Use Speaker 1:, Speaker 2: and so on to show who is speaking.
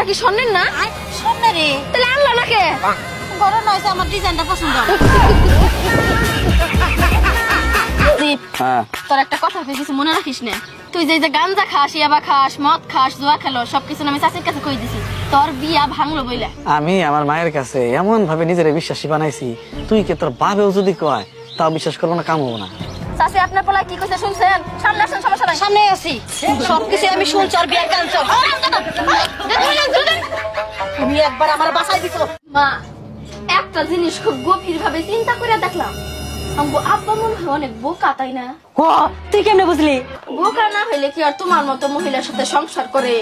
Speaker 1: ওটা কি স্বর্ণের না?
Speaker 2: স্বর্ণের রে।
Speaker 1: তাহলে আনলো না কে?
Speaker 2: বড় নয়, আমার ডিজাইনটা পছন্দ।
Speaker 3: হ্যাঁ
Speaker 1: তোর একটা কথা কিছু মনে রাখিস না। তুই যে গাঞ্জা খাস, ইয়াবা খাস, মদ খাস, জুয়া খেলো, সবকিছু আমি চাচির কাছে কই দিছি। তোর বিয়া ভাঙলো বইলা।
Speaker 3: আমি আমার মায়ের কাছে এমন ভাবে নিজের বিশ্বাসী বানাইছি, তুই কে তোর বাবেও যদি কয় তাও বিশ্বাস করবো না, কাম হবো না।
Speaker 1: চাচি আপনার পোলা কি কইছে শুনছেন? সামনে আসেন, সমস্যা নাই।
Speaker 2: সামনে আছি, সবকিছু আমি শুনছি। আর বিয়ের গান চল। তুমি একবার আমার বাসায় দিছো।
Speaker 1: মা, একটা জিনিস খুব গভীর ভাবে চিন্তা করে দেখলাম। আমগো আব্বা মনে হয় অনেক বোকা, তাই না?
Speaker 2: ও, তুই কেমনে বুঝলি?
Speaker 1: বোকা না হইলে কি আর তোমার মতো মহিলার সাথে সংসার করে?